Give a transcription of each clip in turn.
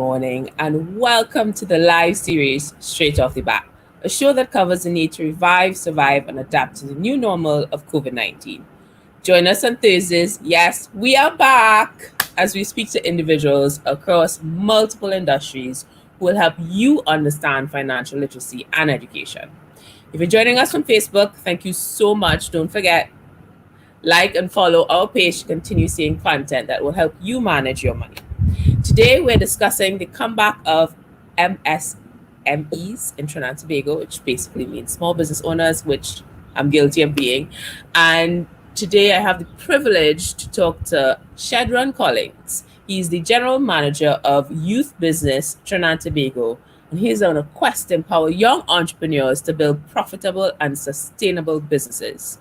morning, and welcome to the live series Straight Off the Bat, a show that covers the need to revive, survive, and adapt to the new normal of COVID 19. Join us on Thursdays. Yes, we are back as we speak to individuals across multiple industries who will help you understand financial literacy and education. If you're joining us from Facebook, thank you so much. Don't forget, like and follow our page to continue seeing content that will help you manage your money. Today, we're discussing the comeback of MSMEs in Trinidad and Tobago, which basically means small business owners, which I'm guilty of being. And today, I have the privilege to talk to Shedron Collins. He's the general manager of Youth Business Trinidad and Tobago, and he's on a quest to empower young entrepreneurs to build profitable and sustainable businesses.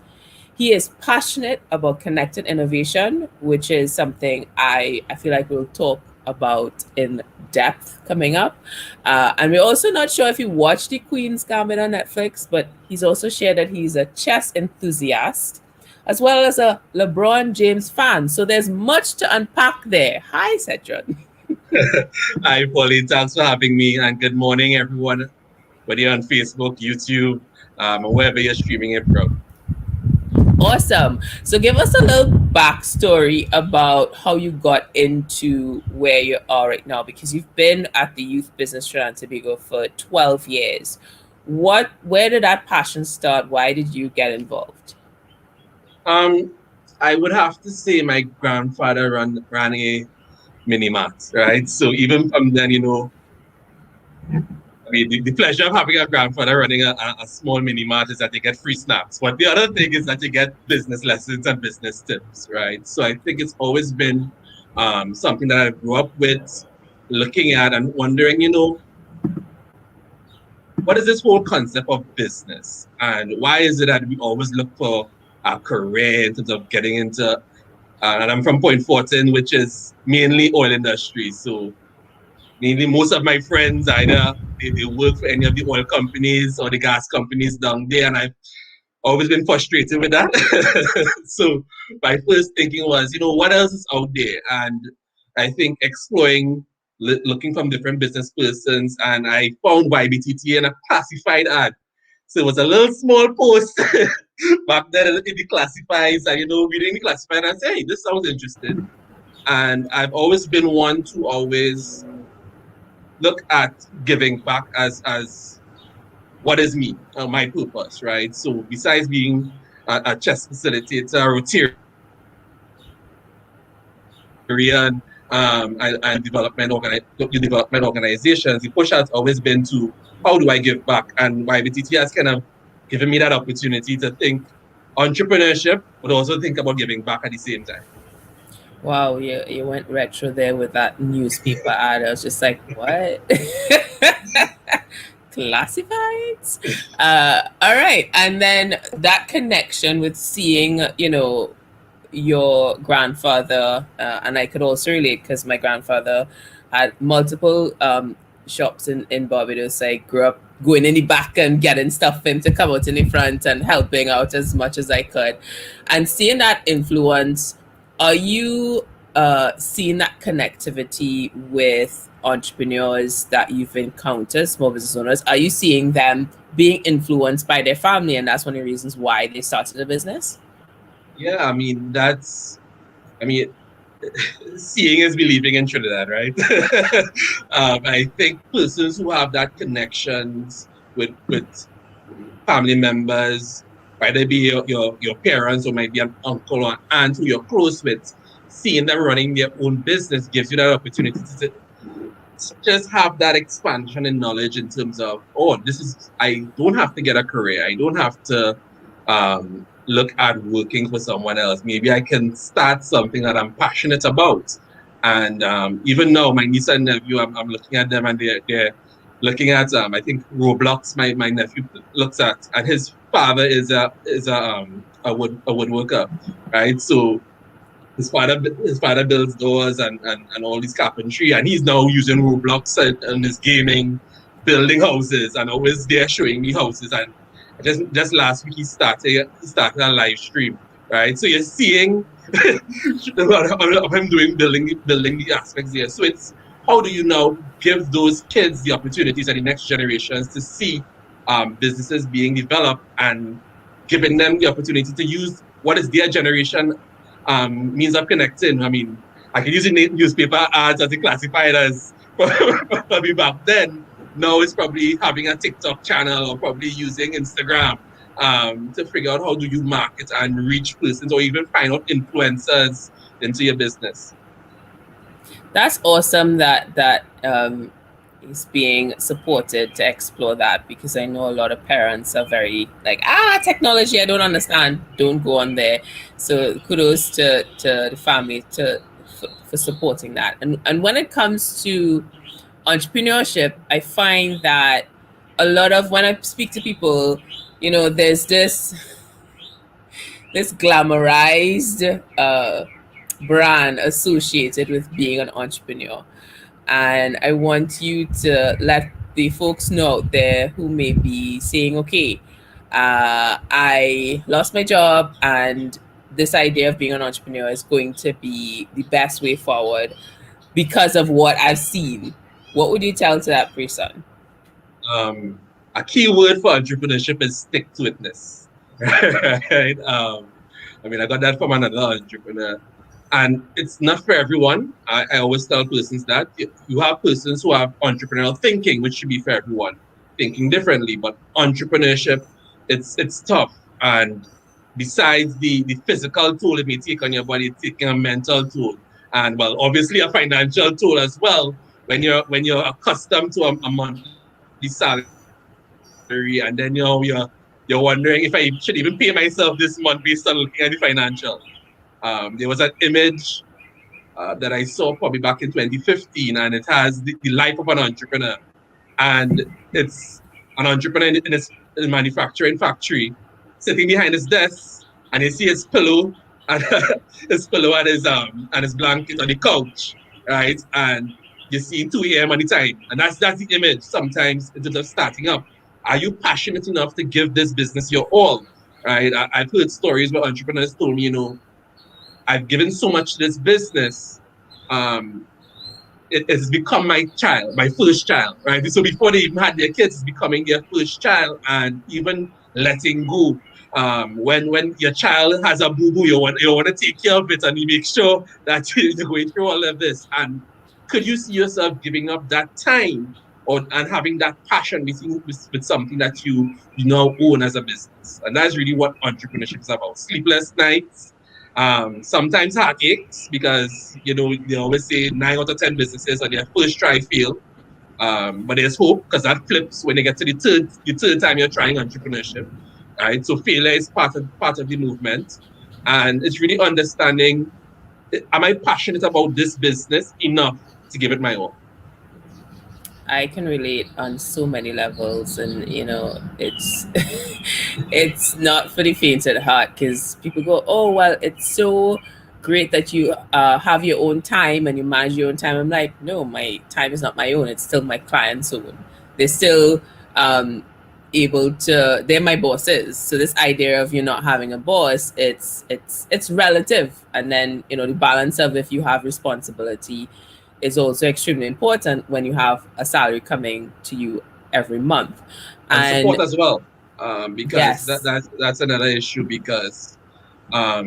He is passionate about connected innovation, which is something I feel like we'll talk about in depth coming up. And we're also not sure if you watched the Queen's Gambit on Netflix, but he's also shared that he's a chess enthusiast as well as a LeBron James fan. So there's much to unpack there. Hi, Cedron. Hi, Pauline. Thanks for having me. And good morning, everyone, whether you're on Facebook, YouTube, or wherever you're streaming it from. Awesome. So give us a little backstory about how you got into where you are right now, because you've been at the Youth Business Trinidad and Tobago for 12 years. Where did that passion start? Why did you get involved? I would have to say my grandfather ran a mini mart, right? So even from then, the pleasure of having a grandfather running a small mini mart is that you get free snacks. But the other thing is that you get business lessons and business tips, right? So I think it's always been something that I grew up with, looking at and wondering, what is this whole concept of business? And why is it that we always look for a career in terms of getting into, and I'm from Point Fortin, which is mainly oil industry. So mainly most of my friends either they work for any of the oil companies or the gas companies down there, and I've always been frustrated with that. So my first thinking was, what else is out there? And I think exploring, looking from different business persons, and I found YBTT in a classified ad. So it was a little small post back then in the classifieds, and reading the classified and say, hey, this sounds interesting. And I've always been one to always look at giving back as what is me, my purpose, right? So besides being a chess facilitator, Rotarian, and development organizations, the push has always been to how do I give back? And YBTT has kind of given me that opportunity to think entrepreneurship, but also think about giving back at the same time. Wow, you went retro there with that newspaper ad. I was just like, what? Classifieds? All right. And then that connection with seeing, your grandfather, and I could also relate because my grandfather had multiple shops in Barbados. I grew up going in the back and getting stuff for him to come out in the front and helping out as much as I could. And seeing that influence, are you seeing that connectivity with entrepreneurs that you've encountered, small business owners? Are you seeing them being influenced by their family, and that's one of the reasons why they started a business? Yeah, seeing is believing in Trinidad, right? I think persons who have that connections with family members, whether it be your parents or maybe an uncle or aunt who you're close with, seeing them running their own business gives you that opportunity to just have that expansion in knowledge in terms of, I don't have to get a career. I don't have to look at working for someone else. Maybe I can start something that I'm passionate about. And even now, my niece and nephew, I'm looking at them and they're looking at, I think Roblox, my nephew looks at, and his father is a woodworker, right? So his father builds doors and all these carpentry, and he's now using Roblox and his gaming, building houses, and always there showing me houses. And just last week he started a live stream, right? So you're seeing of him building the aspects there. So it's how do you now give those kids the opportunities and the next generations to see businesses being developed and giving them the opportunity to use what is their generation means of connecting? I mean, I can use the newspaper ads as they classified as probably back then. Now it's probably having a TikTok channel or probably using Instagram to figure out how do you market and reach persons or even find out influencers into your business. That's awesome that is being supported to explore that, because I know a lot of parents are very like, technology, I don't understand, don't go on there. So kudos to the family for supporting that. And when it comes to entrepreneurship, I find that a lot of, when I speak to people, there's this glamorized brand associated with being an entrepreneur. And I want you to let the folks know out there who may be saying, okay, I lost my job and this idea of being an entrepreneur is going to be the best way forward because of what I've seen. What would you tell to that person? A key word for entrepreneurship is stick to itness. Right? I mean, I got that from another entrepreneur. And it's not for everyone. I always tell persons that you have persons who have entrepreneurial thinking, which should be for everyone, thinking differently. But entrepreneurship, it's tough. And besides the physical toll it may take on your body, it's taking a mental toll. And well, obviously a financial toll as well. When you're accustomed to a monthly salary and then you're wondering if I should even pay myself this month based on looking at the financial. There was an image that I saw probably back in 2015, and it has the life of an entrepreneur. And it's an entrepreneur in his manufacturing factory sitting behind his desk, and you see his pillow and his pillow and his blanket on the couch, right? And you see 2 a.m. on the time. And that's the image sometimes instead of starting up. Are you passionate enough to give this business your all? Right? I've heard stories where entrepreneurs told me, I've given so much to this business. It has become my child, my first child, right? So before they even had their kids, it's becoming their first child, and even letting go. When your child has a boo boo, you want to take care of it, and you make sure that you're going through all of this. And could you see yourself giving up that time and having that passion with something that you now own as a business? And that's really what entrepreneurship is about. Sleepless nights, sometimes heartaches, because they always say 9 out of 10 businesses on their first try fail. But there's hope, because that flips when you get to the third time you're trying entrepreneurship. Right? So failure is part of the movement. And it's really understanding, am I passionate about this business enough to give it my all? I can relate on so many levels, and it's it's not for the faint at heart, because people go, "Oh well, it's so great that you have your own time and you manage your own time." I'm like, no, my time is not my own; it's still my client's own. They're still able to. They're my bosses. So this idea of you not having a boss, it's relative, and then the balance of, if you have responsibility, is also extremely important when you have a salary coming to you every month. And support And as well, because yes, that's another issue. Because I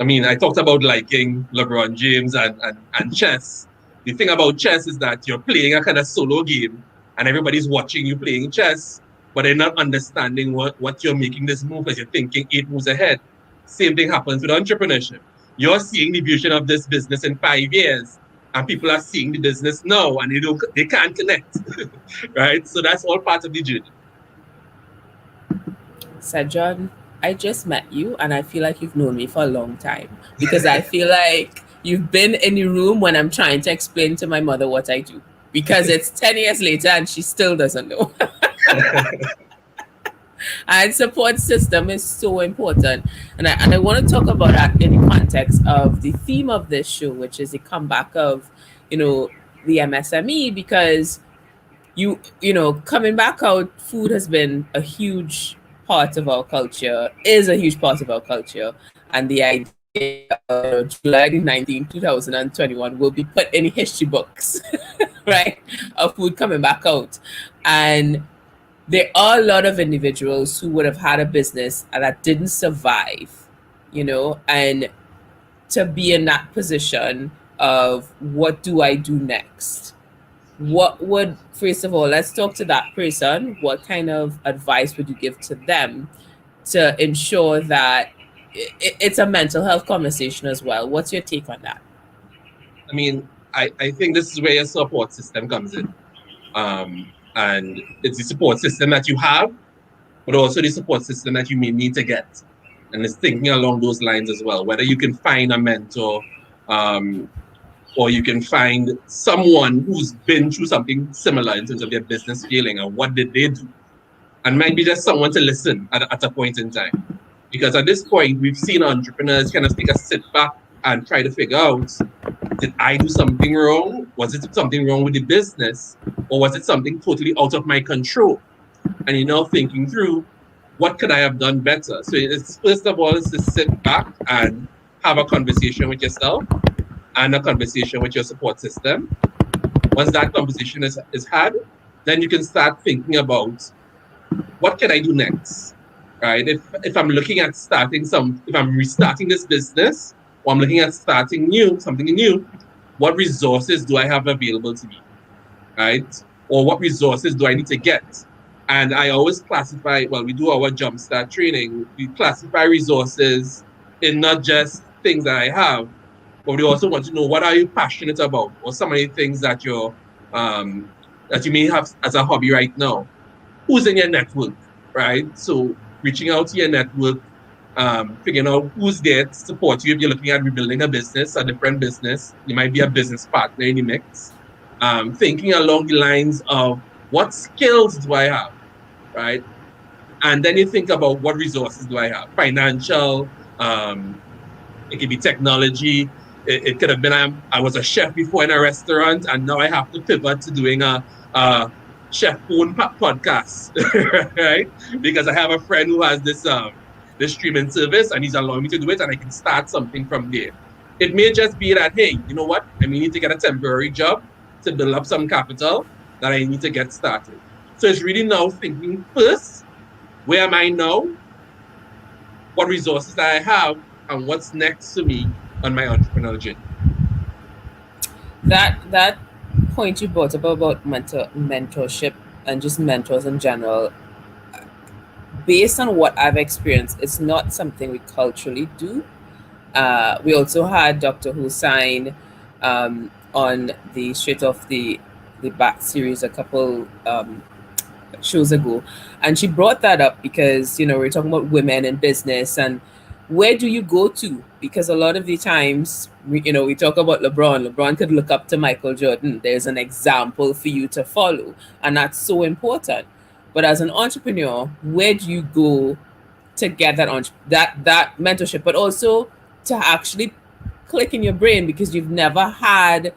mean, I talked about liking LeBron James and chess. The thing about chess is that you're playing a kind of solo game, and everybody's watching you playing chess, but they're not understanding what you're making this move as you're thinking 8 moves ahead. Same thing happens with entrepreneurship. You're seeing the vision of this business in 5 years, and people are seeing the business now, and they can't connect, right? So that's all part of the journey. Shedron, I just met you and I feel like you've known me for a long time, because I feel like you've been in the room when I'm trying to explain to my mother what I do, because it's 10 years later and she still doesn't know. And support system is so important. And I want to talk about that in the context of the theme of this show, which is the comeback of, the MSME, because coming back out, food has been a huge part of our culture, is a huge part of our culture. And the idea of July the 19th, 2021 will be put in history books right? Of food coming back out. And there are a lot of individuals who would have had a business that didn't survive, and to be in that position of what do I do next? What would, first of all, let's talk to that person. What kind of advice would you give to them to ensure that it's a mental health conversation as well? What's your take on that? I mean, I think this is where your support system comes in. And it's the support system that you have, but also the support system that you may need to get. And it's thinking along those lines as well, whether you can find a mentor, or you can find someone who's been through something similar in terms of their business failing and what did they do. And might be just someone to listen at a point in time. Because at this point, we've seen entrepreneurs kind of take a sit back and try to figure out, did I do something wrong? Was it something wrong with the business? Or was it something totally out of my control? And you're now thinking through, what could I have done better? So it's, first of all, is to sit back and have a conversation with yourself and a conversation with your support system. Once that conversation is had, then you can start thinking about, what can I do next? Right? If I'm looking at if I'm restarting this business, or I'm looking at starting something new, what resources do I have available to me? Right? Or what resources do I need to get? And I always classify, we do our jumpstart training, we classify resources in not just things that I have, but we also want to know, what are you passionate about? Or some of the things that that you may have as a hobby right now. Who's in your network, right? So reaching out to your network, figuring out who's there to support you if you're looking at rebuilding a business, a different business. You might be a business partner in the mix. Thinking along the lines of, what skills do I have, right? And then you think about, what resources do I have? Financial, it could be technology. It could have been, I was a chef before in a restaurant, and now I have to pivot to doing a chef own podcast, right? Because I have a friend who has this streaming service, and he's allowing me to do it, and I can start something from there. It may just be that, hey, you know what? I may need to get a temporary job to build up some capital that I need to get started. So it's really now thinking first, where am I now? What resources that I have, and what's next to me on my entrepreneurial journey. That point you brought up about mentorship and just mentors in general, based on what I've experienced, it's not something we culturally do. We also had Dr. Hussain on the Straight Off the Back series a couple shows ago, and she brought that up because we're talking about women in business and where do you go to, because a lot of the times we talk about LeBron could look up to Michael Jordan. There's an example for you to follow, and that's so important. But as an entrepreneur, where do you go to get that mentorship, but also to actually click in your brain, because you've never had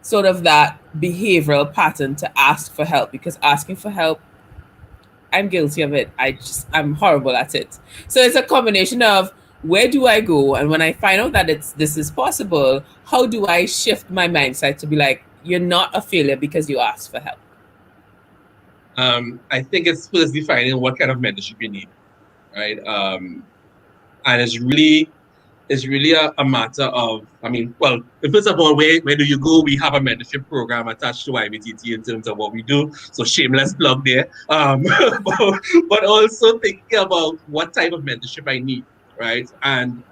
sort of that behavioral pattern to ask for help, because asking for help, I'm guilty of it. I'm horrible at it. So it's a combination of, where do I go? And when I find out that this is possible, how do I shift my mindset to be like, you're not a failure because you asked for help? I think it's first defining what kind of mentorship you need, right? And it's really a matter of, first of all, where do you go? We have a mentorship program attached to YBTT in terms of what we do. So shameless plug there. But also thinking about what type of mentorship I need, right? And,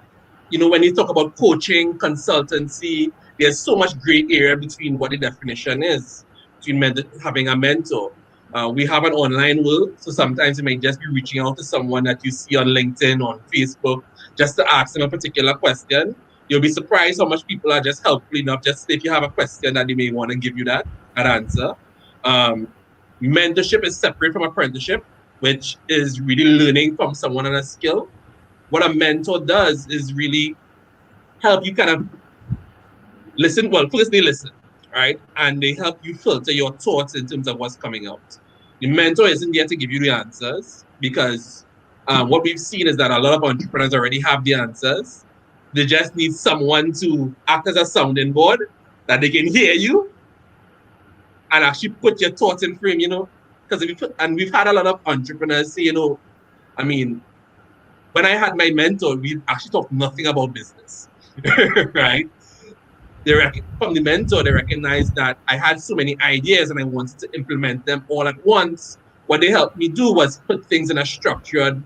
when you talk about coaching, consultancy, there's so much gray area between what the definition is between having a mentor. We have an online world, so sometimes you might just be reaching out to someone that you see on LinkedIn, on Facebook, just to ask them a particular question. You'll be surprised how much people are just helpful enough, just if you have a question that they may want to give you that answer. Mentorship is separate from apprenticeship, which is really learning from someone on a skill. What a mentor does is really help you kind of listen. Well, first they listen, right? And they help you filter your thoughts in terms of what's coming out. The mentor isn't there to give you the answers, because what we've seen is that a lot of entrepreneurs already have the answers. They just need someone to act as a sounding board, that they can hear you and actually put your thoughts in frame, because we've had a lot of entrepreneurs say, I mean, when I had my mentor, we actually talked nothing about business, right? From the mentor, they recognized that I had so many ideas and I wanted to implement them all at once. What they helped me do was put things in a structured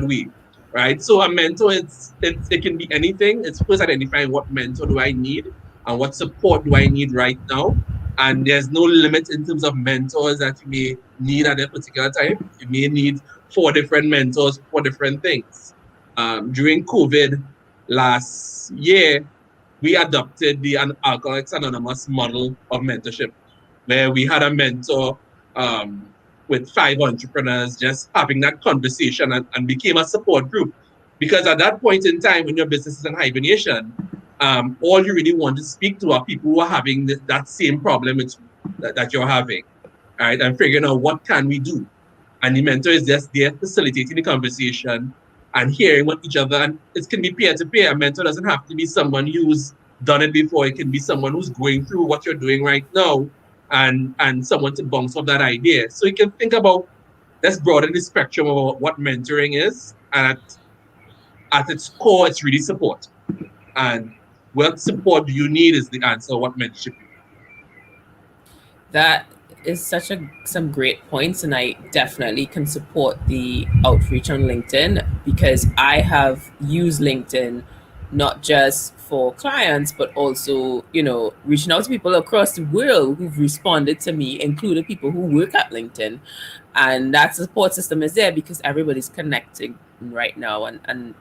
way, right? So a mentor, it can be anything. It's first identifying what mentor do I need and what support do I need right now. And there's no limit in terms of mentors that you may need at a particular time. You may need 4 different mentors for different things. During COVID last year, we adopted the Alcoholics Anonymous model of mentorship, where we had a mentor with 5 entrepreneurs just having that conversation and became a support group. Because at that point in time, when your business is in hibernation, all you really want to speak to are people who are having that same problem that you're having, right? And figuring out what can we do. And the mentor is just there facilitating the conversation and hearing what each other, and it can be peer to peer. A mentor doesn't have to be someone who's done it before. It can be someone who's going through what you're doing right now, and someone to bounce off that idea. So you can think about, let's broaden the spectrum of what mentoring is, and at its core, it's really support. And what support do you need is the answer. What mentorship you need. That is some great points, and I definitely can support the outreach on LinkedIn, because I have used LinkedIn not just for clients, but also, reaching out to people across the world who've responded to me, including people who work at LinkedIn. And that support system is there because everybody's connecting right now, and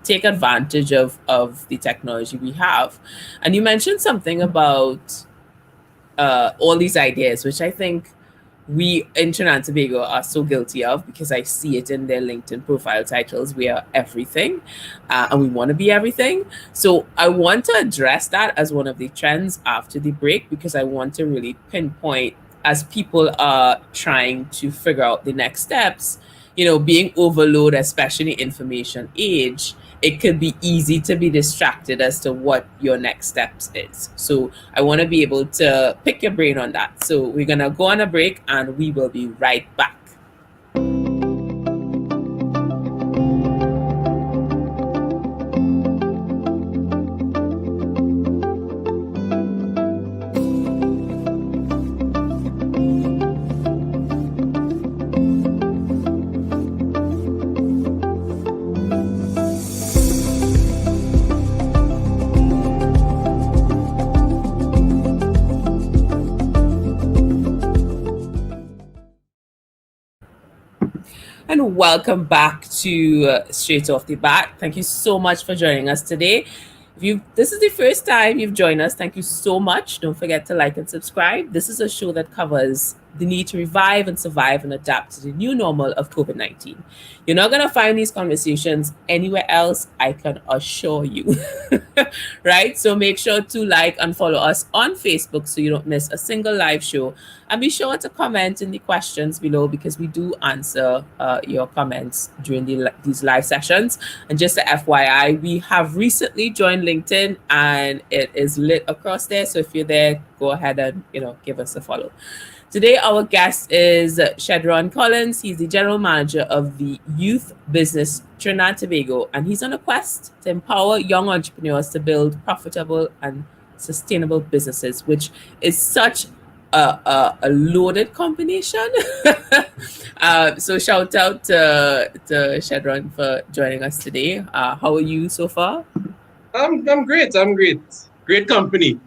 take advantage of the technology we have. And you mentioned something about all these ideas, which I think we in Trinidad and Tobago are so guilty of, because I see it in their LinkedIn profile titles. We are everything, and we want to be everything. So I want to address that as one of the trends after the break, because I want to really pinpoint, as people are trying to figure out the next steps, being overloaded, especially information age, it could be easy to be distracted as to what your next steps is. So I want to be able to pick your brain on that. So we're going to go on a break and we will be right back. And welcome back to Straight Off the Bat. Thank you so much for joining us today. If this is the first time you've joined us, thank you so much. Don't forget to like and subscribe. This is a show that covers the need to revive and survive and adapt to the new normal of COVID-19. You're not going to find these conversations anywhere else, I can assure you. Right? So make sure to like and follow us on Facebook so you don't miss a single live show. And be sure to comment in the questions below, because we do answer your comments during these live sessions. And just a FYI, we have recently joined LinkedIn and it is lit across there. So if you're there, go ahead and give us a follow. Today, our guest is Shedron Collins. He's the general manager of the Youth Business Trinidad Tobago, and he's on a quest to empower young entrepreneurs to build profitable and sustainable businesses, which is such a loaded combination. So shout out to Shedron for joining us today. How are you so far? I'm great. Great company.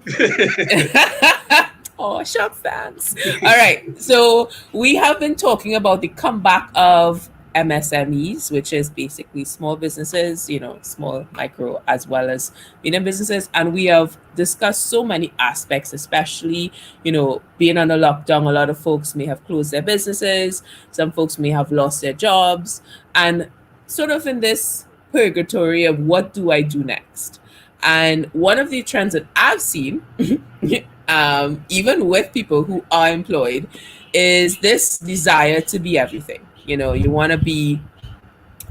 Oh, Shark fans. All right. So we have been talking about the comeback of MSMEs, which is basically small businesses, small, micro, as well as medium businesses. And we have discussed so many aspects, especially, being on a lockdown. A lot of folks may have closed their businesses. Some folks may have lost their jobs, and sort of in this purgatory of what do I do next? And one of the trends that I've seen, even with people who are employed, is this desire to be everything. You want to be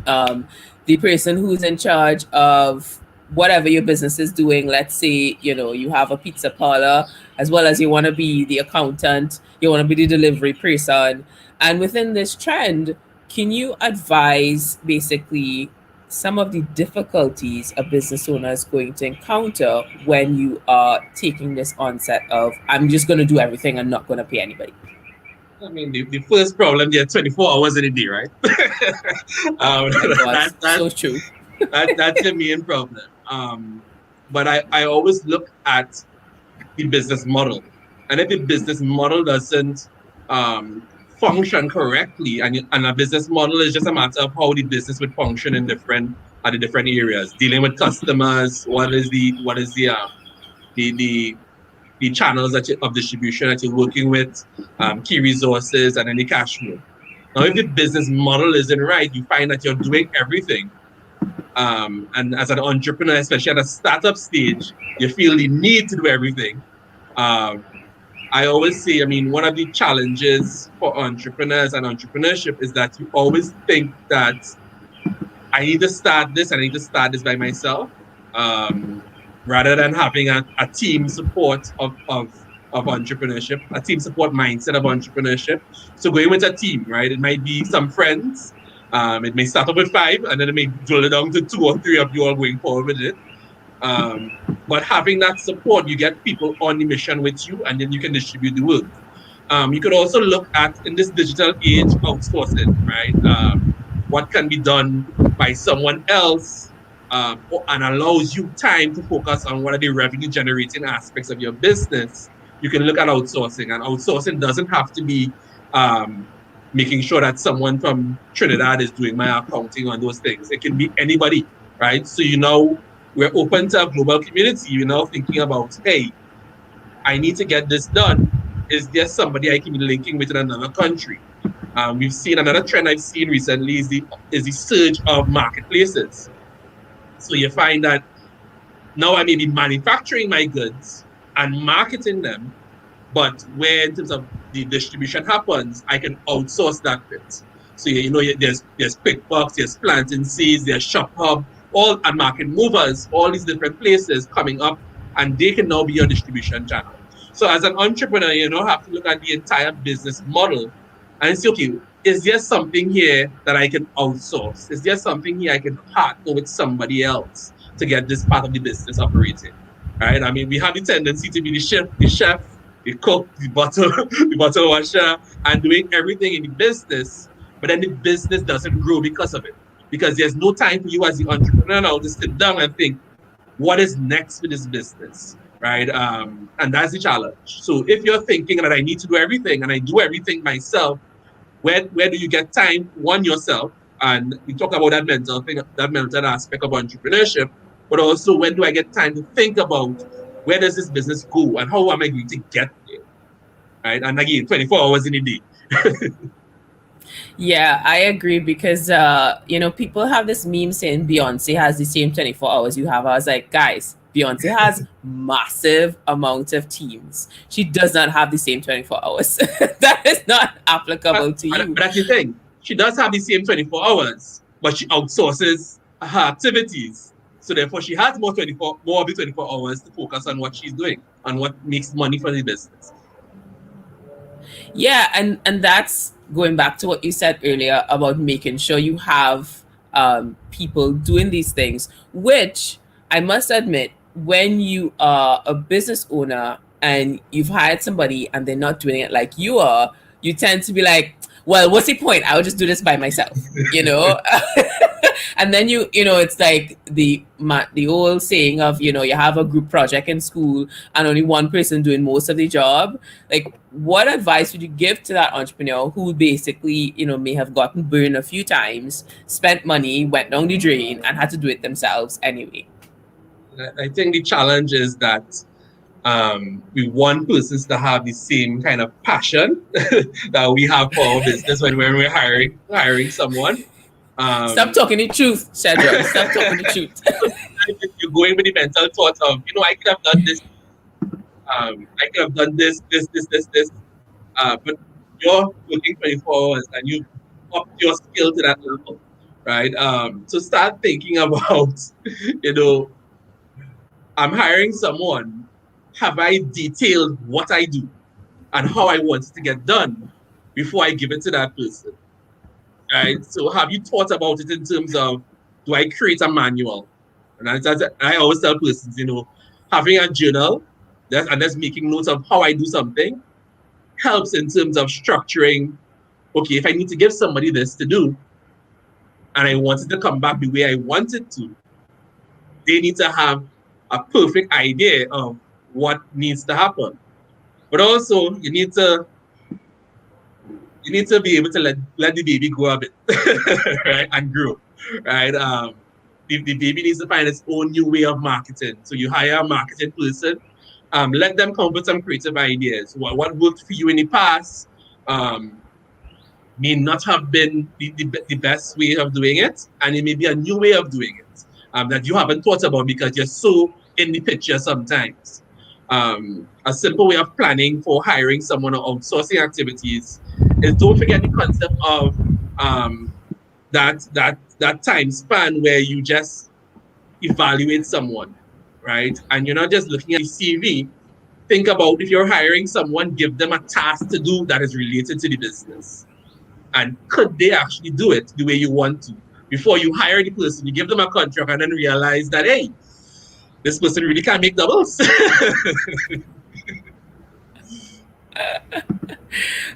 the person who's in charge of whatever your business is doing. Let's say, you have a pizza parlor as well as you want to be the accountant, you want to be the delivery person. And within this trend, can you advise basically some of the difficulties a business owner is going to encounter when you are taking this onset of, I'm just going to do everything and not going to pay anybody? I mean, the first problem, there are 24 hours in a day, right? Oh my God, that, that, so true. that's the main problem. But I always look at the business model. And if the business model doesn't function correctly, and a business model is just a matter of how the business would function in the different areas, dealing with customers, what is the channels of distribution that you're working with, key resources, and any cash flow. Now, if the business model isn't right, you find that you're doing everything. And as an entrepreneur, especially at a startup stage, you feel the need to do everything. Um, I always say, I mean, one of the challenges for entrepreneurs and entrepreneurship is that you always think that I need to start this and I need to start this by myself, um, rather than having a team support of entrepreneurship, a team support mindset of entrepreneurship. So going with a team, right? It might be some friends. It may start off with 5, and then it may drill it down to 2 or 3 of you all going forward with it. Um, but having that support, you get people on the mission with you, and then you can distribute the work. You could also look at, in this digital age, outsourcing, right? What can be done by someone else, and allows you time to focus on what are the revenue generating aspects of your business. You can look at outsourcing, and outsourcing doesn't have to be making sure that someone from Trinidad is doing my accounting on those things. It can be anybody, right? So we're open to a global community. You're now thinking about, hey, I need to get this done. Is there somebody I can be linking with in another country? We've seen another trend I've seen recently is the surge of marketplaces. So you find that now I may be manufacturing my goods and marketing them, but where in terms of the distribution happens, I can outsource that bit. So there's QuickBooks, there's Planting Seeds, there's ShopHub, all and Market Movers, all these different places coming up, and they can now be your distribution channel. So as an entrepreneur, you know, have to look at the entire business model and say, okay, is there something here that I can outsource? Is there something here I can partner with somebody else to get this part of the business operating? Right? I mean, we have the tendency to be the chef, the cook, the bottle washer, and doing everything in the business, but then the business doesn't grow because of it. Because there's no time for you as the entrepreneur now to sit down and think, what is next for this business? Right? And that's the challenge. So if you're thinking that I need to do everything and I do everything myself, where do you get time, one, yourself? And we talk about that mental thing, that mental aspect of entrepreneurship, but also when do I get time to think about where does this business go and how am I going to get there? Right? And again, 24 hours in a day. Yeah, I agree because people have this meme saying Beyonce has the same 24 hours you have. I was like, guys, Beyonce has massive amount of teams. She does not have the same 24 hours. That is not applicable to you. But that's the thing. She does have the same 24 hours, but she outsources her activities. So therefore she has more of the 24 hours to focus on what she's doing and what makes money for the business. Yeah, and that's going back to what you said earlier about making sure you have people doing these things, which I must admit, when you are a business owner and you've hired somebody and they're not doing it like you are, you tend to be like, well, what's the point? I'll just do this by myself, you know? And then it's like the old saying of, you have a group project in school and only one person doing most of the job. Like, what advice would you give to that entrepreneur who basically, may have gotten burned a few times, spent money, went down the drain, and had to do it themselves anyway? I think the challenge is that we want persons to have the same kind of passion that we have for our business when we're hiring someone. Stop talking the truth, Shedron. Stop talking the truth. You're going with the mental thoughts of, I could have done this. I could have done this. But you're working 24 hours and you up your skill to that level, right? So start thinking about, I'm hiring someone. have I detailed what I do and how I want it to get done before I give it to that person? Right? So have you thought about it in terms of, do I create a manual? And I always tell persons, having a journal and that's making notes of how I do something helps in terms of structuring. Okay, if I need to give somebody this to do and I want it to come back the way I want it to, they need to have a perfect idea of what needs to happen. But also you need to be able to let the baby grow a bit, right, and grow, right? The baby needs to find its own new way of marketing. So you hire a marketing person, let them come up with some creative ideas. What worked for you in the past may not have been the best way of doing it, and it may be a new way of doing it that you haven't thought about because you're so in the picture sometimes. A simple way of planning for hiring someone or outsourcing activities is, don't forget the concept of that time span where you just evaluate someone, right? And you're not just looking at the CV. Think about, if you're hiring someone, give them a task to do that is related to the business. And could they actually do it the way you want to? Before you hire the person, you give them a contract and then realize that, hey, this person really can't make doubles.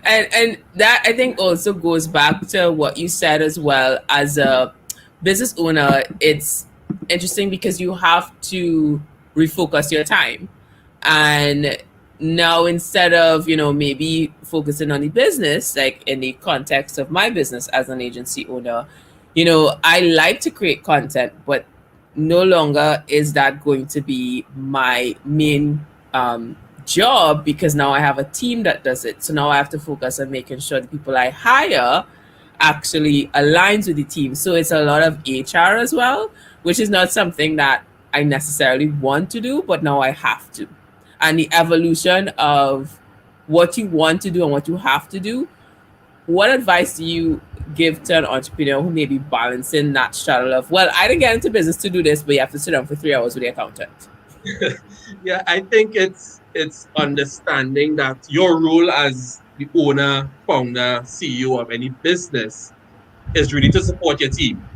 And that, I think, also goes back to what you said as well. As a business owner, it's interesting because you have to refocus your time. And now, instead of, maybe focusing on the business, like in the context of my business as an agency owner, I like to create content, but no longer is that going to be my main job, because now I have a team that does it. So now I have to focus on making sure the people I hire actually aligns with the team. So it's a lot of HR as well, which is not something that I necessarily want to do, but now I have to. And the evolution of what you want to do and what you have to do, what advice do you give to an entrepreneur who may be balancing that straddle of, well, I didn't get into business to do this, but you have to sit down for 3 hours with the accountant? Yeah, I think it's understanding that your role as the owner, founder, CEO of any business is really to support your team,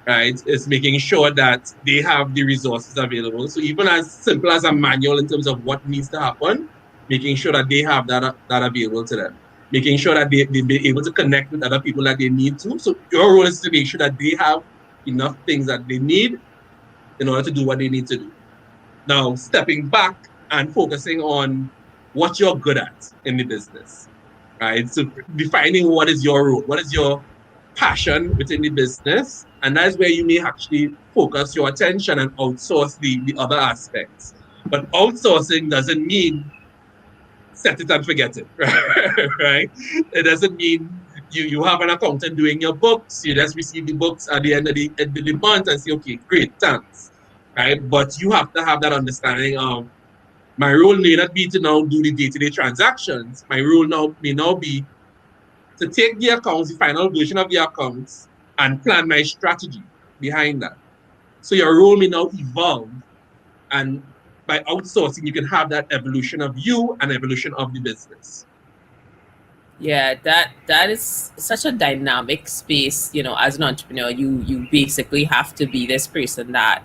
right? It's making sure that they have the resources available. So even as simple as a manual in terms of what needs to happen, making sure that they have that available to them, making sure that they be able to connect with other people that they need to. So your role is to make sure that they have enough things that they need in order to do what they need to do. Now, stepping back and focusing on what you're good at in the business, right? So defining what is your role, what is your passion within the business, and that's where you may actually focus your attention and outsource the other aspects. But outsourcing doesn't mean set it and forget it, right? It doesn't mean you have an accountant doing your books, you just receive the books at the end of the month and say, okay, great, thanks, right? But you have to have that understanding of, my role may not be to now do the day-to-day transactions. My role may now be to take the accounts, the final version of the accounts, and plan my strategy behind that. So your role may now evolve, and by outsourcing, you can have that evolution of you and evolution of the business. Yeah, that is such a dynamic space. As an entrepreneur, you basically have to be this person that,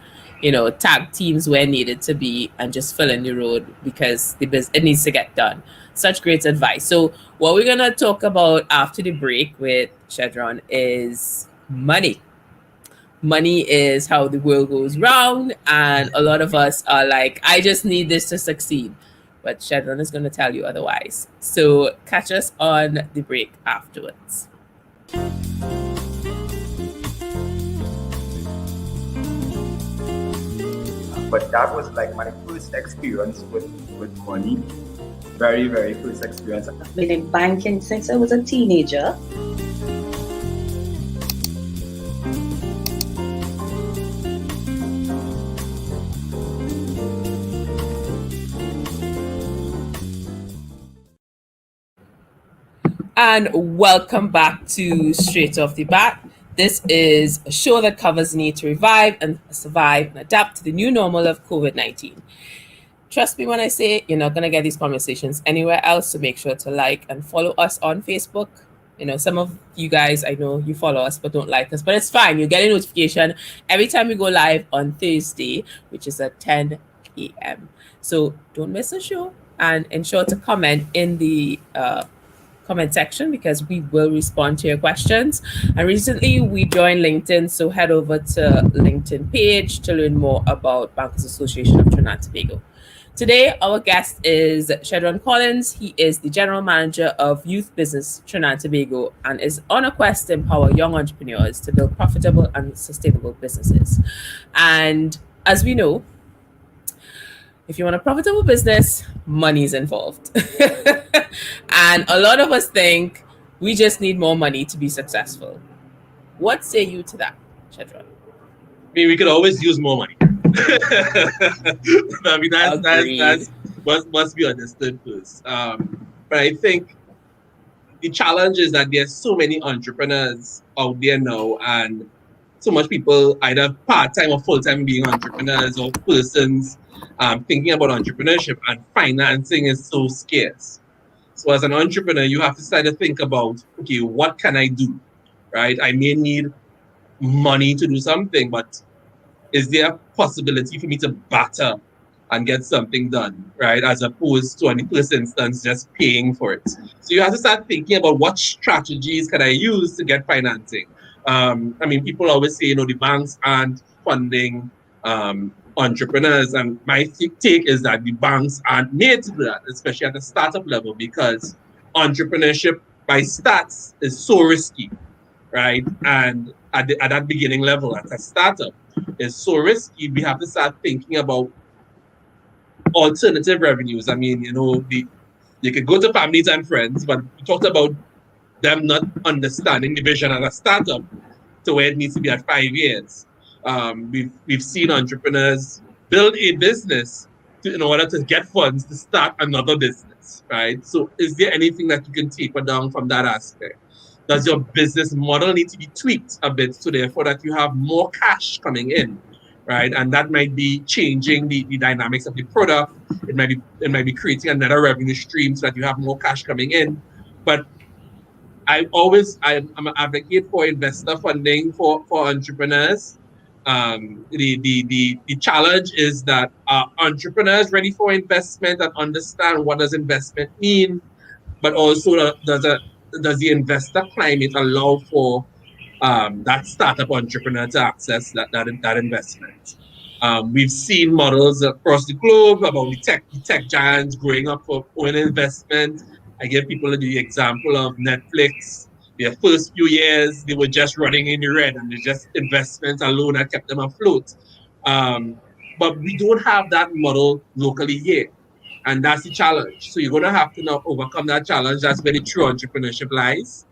tag teams where needed to be and just fill in the road because it needs to get done. Such great advice. So what we're gonna talk about after the break with Shedron is money. Money is how the world goes round, and a lot of us are like, I just need this to succeed. But Shedron is going to tell you otherwise. So catch us on the break afterwards. But that was like my first experience with money. Very, very first experience. I've been in banking since I was a teenager. And welcome back to Straight Off the Bat. This is a show that covers the need to revive and survive and adapt to the new normal of COVID-19. Trust me when I say you're not going to get these conversations anywhere else, so make sure to like and follow us on Facebook. Some of you guys, I know you follow us but don't like us, but it's fine. You get a notification every time we go live on Thursday, which is at 10 p.m. So don't miss the show, and ensure to comment in the comment section, because we will respond to your questions. And recently we joined LinkedIn, so head over to LinkedIn page to learn more about Bankers Association of Trinidad and Tobago. Today, our guest is Shedron Collins. He is the General Manager of Youth Business Trinidad and Tobago and is on a quest to empower young entrepreneurs to build profitable and sustainable businesses. And as we know, if you want a profitable business, money is involved. And a lot of us think we just need more money to be successful. What say you to that, Shedron? I mean, we could always use more money. I mean, that's must be understood first. But I think the challenge is that there's so many entrepreneurs out there now, and so much people either part-time or full-time being entrepreneurs, or persons thinking about entrepreneurship, and financing is so scarce. So as an entrepreneur, you have to start to think about, okay, what can I do, right? I may need money to do something, but is there a possibility for me to barter and get something done, right? As opposed to, in the first instance, just paying for it. So you have to start thinking about what strategies can I use to get financing. I mean, people always say, the banks aren't funding entrepreneurs, and my take is that the banks aren't made to do that, especially at the startup level, because entrepreneurship by stats is so risky, right? And at that beginning level, at a startup, is so risky. We have to start thinking about alternative revenues. I mean, you could go to families and friends, but we talked about them not understanding the vision of a startup to where it needs to be at 5 years. We've seen entrepreneurs build a business in order to get funds to start another business, right? So is there anything that you can taper down from that aspect? Does your business model need to be tweaked a bit so therefore that you have more cash coming in, right? And that might be changing the dynamics of the product. It might be creating another revenue stream so that you have more cash coming in. But I'm an advocate for investor funding for entrepreneurs. The challenge is that entrepreneurs ready for investment and understand what does investment mean, but also does the investor climate allow for that startup entrepreneur to access that investment. We've seen models across the globe about the tech giants growing up for own investment. I give people the example of Netflix. Their first few years, they were just running in the red, and it's just investments alone that kept them afloat. But we don't have that model locally here. And that's the challenge. So you're going to have to now overcome that challenge. That's where the true entrepreneurship lies.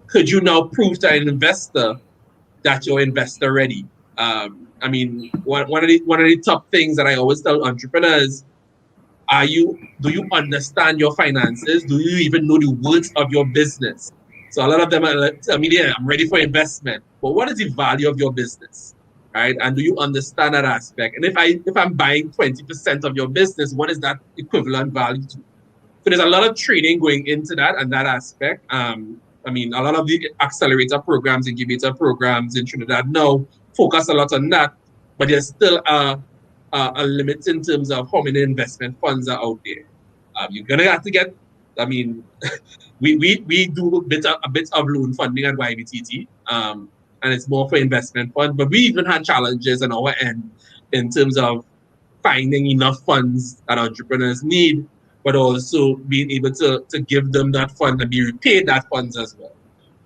Could you now prove to an investor that you're investor ready? I mean, one of the top things that I always tell entrepreneurs, do you understand your finances? Do you even know the words of your business? So a lot of them are like, I mean, yeah, I'm ready for investment. But what is the value of your business? Right? And do you understand that aspect? And if I'm buying 20% of your business, what is that equivalent value to? So there's a lot of training going into that and that aspect. I mean, a lot of the accelerator programs, incubator programs in Trinidad now focus a lot on that, but there's still a limit in terms of how many investment funds are out there. You're gonna have to get. I mean, we do a bit of loan funding at YBTT. And it's more for investment funds. But we even had challenges on our end in terms of finding enough funds that entrepreneurs need, but also being able to give them that fund and be repaid that funds as well,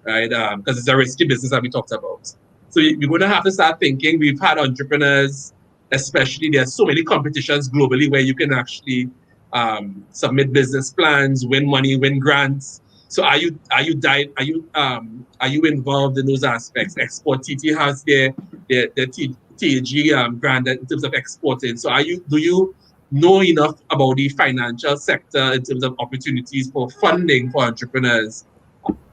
right? Because it's a risky business that we talked about. So you're going to have to start thinking. We've had entrepreneurs, especially there's so many competitions globally where you can actually submit business plans, win money, win grants. So are you involved in those aspects? Export TT has their TAG grant in terms of exporting. So do you know enough about the financial sector in terms of opportunities for funding for entrepreneurs?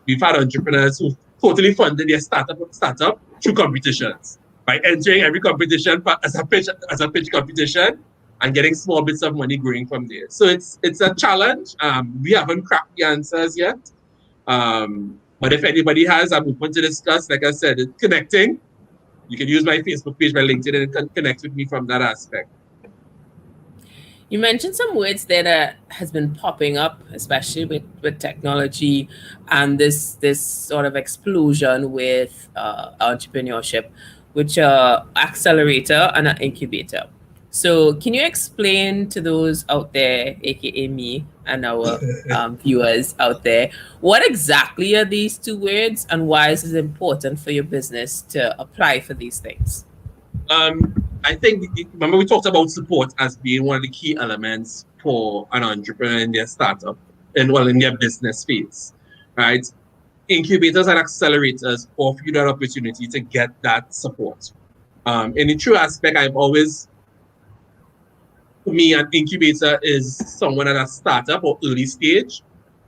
We've had entrepreneurs who totally funded their startup through competitions by entering every competition as a pitch competition and getting small bits of money growing from there. So it's a challenge. We haven't cracked the answers yet. But if anybody has, I'm open to discuss. Like I said, it's connecting. You can use my Facebook page, my LinkedIn, and connect with me from that aspect. You mentioned some words there that has been popping up, especially with technology and this sort of explosion with entrepreneurship, which are accelerator and an incubator. So can you explain to those out there, aka me and our viewers out there, what exactly are these two words and why is it important for your business to apply for these things? I think, remember we talked about support as being one of the key elements for an entrepreneur in their startup and in their business phase, right? Incubators and accelerators offer you that opportunity to get that support. In the true aspect, for me, an incubator is someone at a startup or early stage.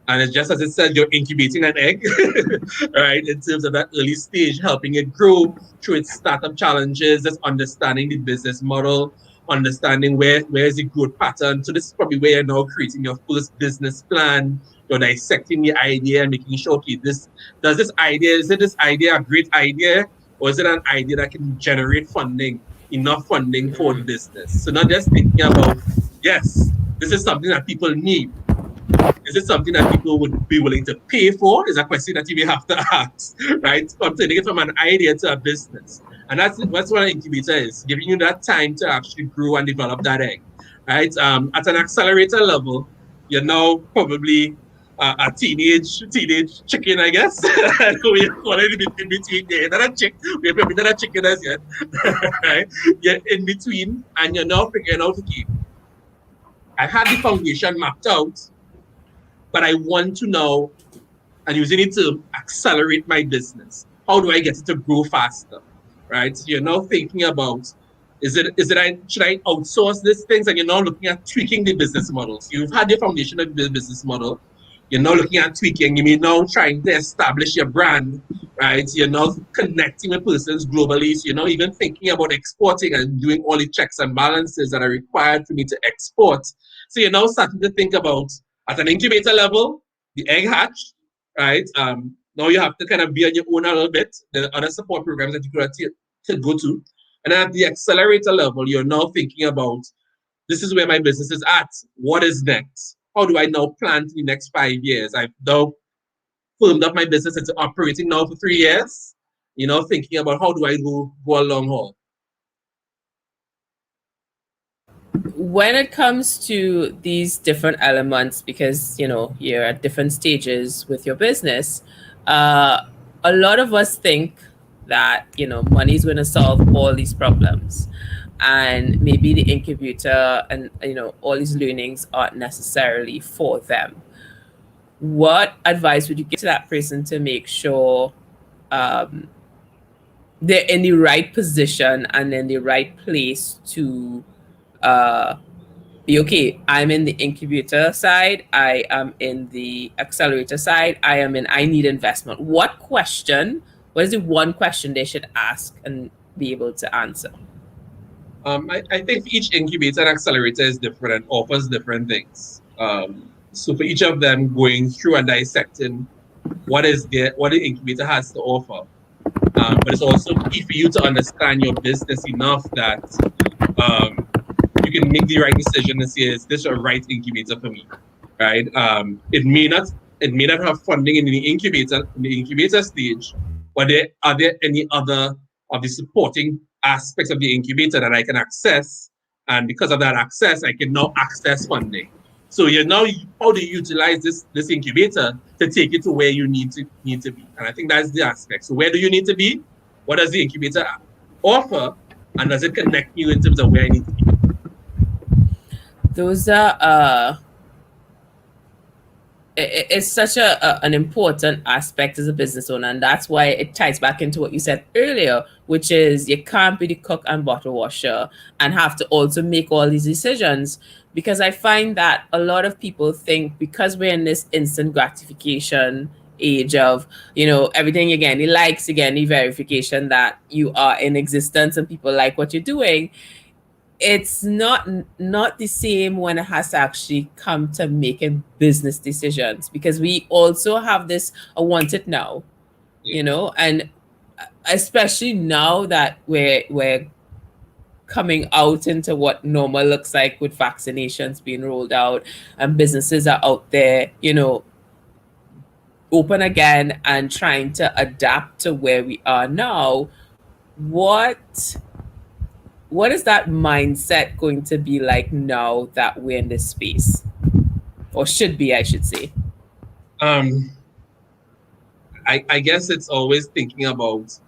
And it's just as it says, you're incubating an egg, right? In terms of that early stage, helping it grow through its startup challenges, just understanding the business model, understanding where is the growth pattern. So this is probably where you're now creating your first business plan. You're dissecting the idea and making sure, okay, is this idea a great idea? Or is it an idea that can generate enough funding for the business? So not just thinking about, yes, this is something that people need. Is it something that people would be willing to pay for? Is a question that you may have to ask, right? From taking it from an idea to a business. And that's what an incubator is, giving you that time to actually grow and develop that egg, right? At an accelerator level, you're now probably a teenage chicken, I guess. We're calling it in between. You're not a chick. We're probably not a chicken as yet, right? You're in between, and you're now figuring out, okay, I had the foundation mapped out, but I want to now, and using it to accelerate my business. How do I get it to grow faster, right? So you're now thinking about, should I outsource these things? And you're now looking at tweaking the business models. You've had your foundation of the business model. You're now looking at tweaking. You may now trying to establish your brand, right? You're now connecting with persons globally. So you're now even thinking about exporting and doing all the checks and balances that are required for me to export. So you're now starting to think about, at an incubator level, the egg hatch, right? Now you have to kind of be on your own a little bit. The other support programs that you could to go to. And at the accelerator level, you're now thinking about, this is where my business is at. What is next? How do I now plan for the next 5 years? I've now firmed up my business into operating now for 3 years. Thinking about how do I go a long haul. When it comes to these different elements, because you're at different stages with your business, a lot of us think that money is going to solve all these problems, and maybe the incubator and all these learnings aren't necessarily for them. What advice would you give to that person to make sure they're in the right position and in the right place to be okay? I'm in the incubator side, I am in the accelerator side, I need investment. What is the one question they should ask and be able to answer? I think each incubator and accelerator is different and offers different things. So for each of them, going through and dissecting what the incubator has to offer. But it's also key for you to understand your business enough that you can make the right decision and say, is this a right incubator for me, right? It may not have funding in the incubator stage, but are there any other of the supporting aspects of the incubator that I can access? And because of that access, I can now access funding. So how do you utilize this incubator to take it to where you need to be? And I think that's the aspect. So where do you need to be? What does the incubator offer? And does it connect you in terms of where I need to be? Those are it's such an important aspect as a business owner, and that's why it ties back into what you said earlier, which is you can't be the cook and bottle washer and have to also make all these decisions. Because I find that a lot of people think, because we're in this instant gratification age of everything, again, the likes, again, the verification that you are in existence and people like what you're doing, it's not the same when it has to actually come to making business decisions, because we also have this I want it now, you know, and especially now that we're coming out into what normal looks like with vaccinations being rolled out and businesses are out there, you know, open again and trying to adapt to where we are now. What what is that mindset going to be like now that we're in this space? Or should be, I should say. Um, I guess it's always thinking about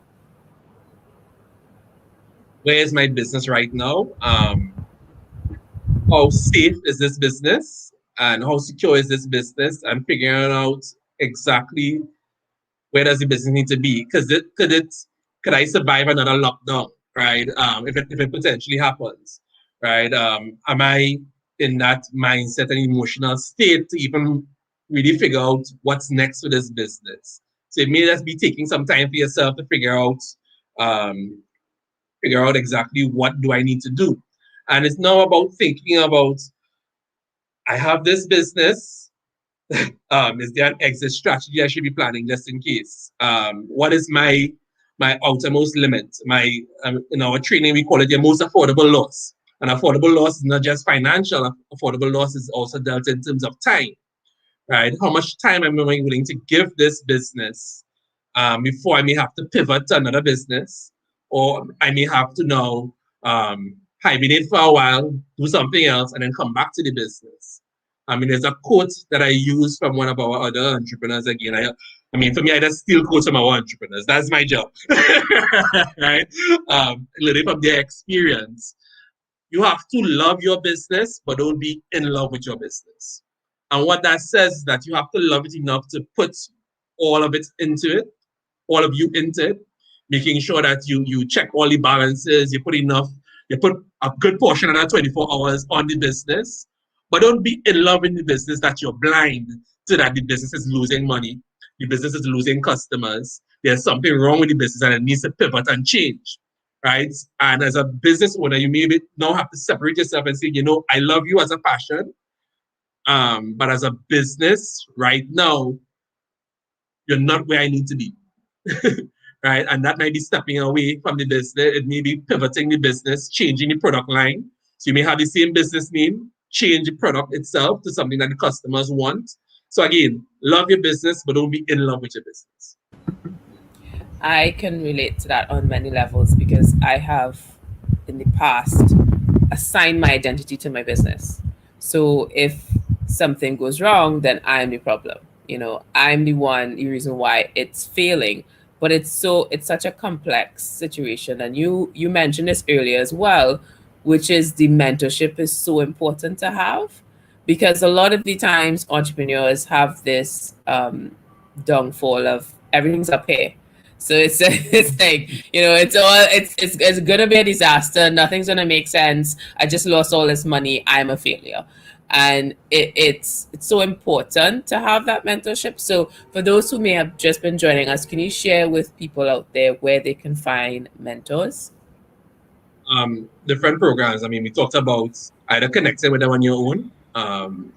where is my business right now? How safe is this business? And how secure is this business? And figuring out exactly where does the business need to be? Because could I survive another lockdown, right? If it potentially happens, right? Am I in that mindset and emotional state to even really figure out what's next for this business? So it may just be taking some time for yourself to um, figure out exactly what do I need to do. And it's now about thinking about, I have this business. Is there an exit strategy I should be planning just in case? What is my outermost limit? In our training we call it your most affordable loss. And affordable loss is not just financial. Affordable loss is also dealt in terms of time, right? How much time am I willing to give this business before I may have to pivot to another business, or I may have to now hibernate for a while, do something else, and then come back to the business. I mean, there's a quote that I use from one of our other entrepreneurs. Again, I mean, for me, I just steal quotes from our entrepreneurs. That's my job, right? Learning from their experience. You have to love your business, but don't be in love with your business. And what that says is that you have to love it enough to put all of it into it, all of you into it, making sure that you check all the balances, you put a good portion of that 24 hours on the business, but don't be in love in the business that you're blind to that the business is losing money, the business is losing customers, there's something wrong with the business and it needs to pivot and change, right? And as a business owner, you maybe now have to separate yourself and say, you know, I love you as a passion, but as a business right now, you're not where I need to be. Right? And that might be stepping away from the business. It may be pivoting the business, changing the product line. So you may have the same business name, change the product itself to something that the customers want. So again, love your business, but don't be in love with your business. I can relate to that on many levels because I have in the past assigned my identity to my business. So if something goes wrong, then I'm the problem. You know, I'm the reason why it's failing. But it's such a complex situation. And you mentioned this earlier as well, which is the mentorship is so important to have, because a lot of the times entrepreneurs have this downfall of everything's up here. So it's like, you know, it's gonna be a disaster. Nothing's gonna make sense. I just lost all this money. I'm a failure, and it's so important to have that mentorship. So for those who may have just been joining us, can you share with people out there where they can find mentors? Different programs. I mean, we talked about either connecting with them on your own.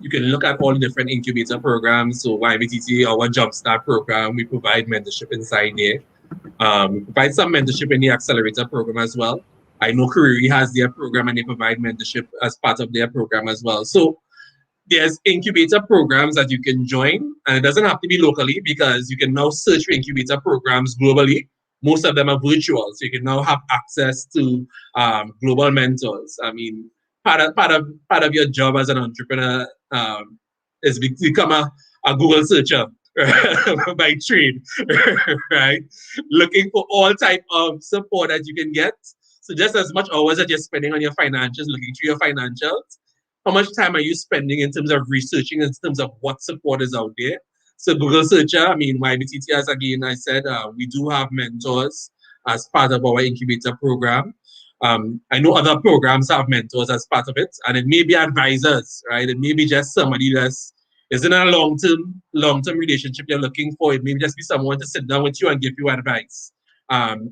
You can look at all the different incubator programs. So YBTT, our Jumpstart program, we provide mentorship inside there. We provide some mentorship in the Accelerator program as well. I know Career has their program and they provide mentorship as part of their program as well. So there's incubator programs that you can join, and it doesn't have to be locally because you can now search for incubator programs globally. Most of them are virtual, so you can now have access to global mentors. I mean, part of your job as an entrepreneur is become a Google searcher by trade, right? Looking for all type of support that you can get. So just as much hours that you're spending on your financials, looking through your financials, how much time are you spending in terms of researching, in terms of what support is out there? So Google Searcher, I mean, YBTT, as again I said, we do have mentors as part of our incubator program. I know other programs have mentors as part of it, and it may be advisors, right? It may be just somebody that's isn't a long-term relationship you're looking for. It may just be someone to sit down with you and give you advice.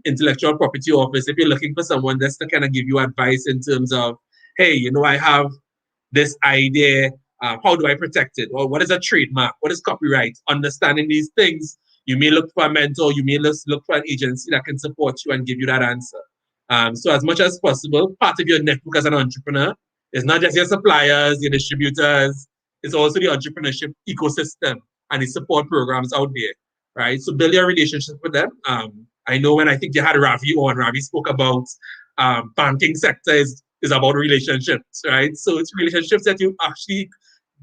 Intellectual property office, if you're looking for someone that's to kind of give you advice in terms of hey, I have this idea. How do I protect it? Or what is a trademark? What is copyright? Understanding these things, you may look for a mentor, you may look for an agency that can support you and give you that answer. So as much as possible, part of your network as an entrepreneur is not just your suppliers, your distributors, it's also the entrepreneurship ecosystem and the support programs out there, right? So build your relationship with them. I know when I think you had Ravi on, Ravi spoke about banking sector is about relationships, right? So it's relationships that you actually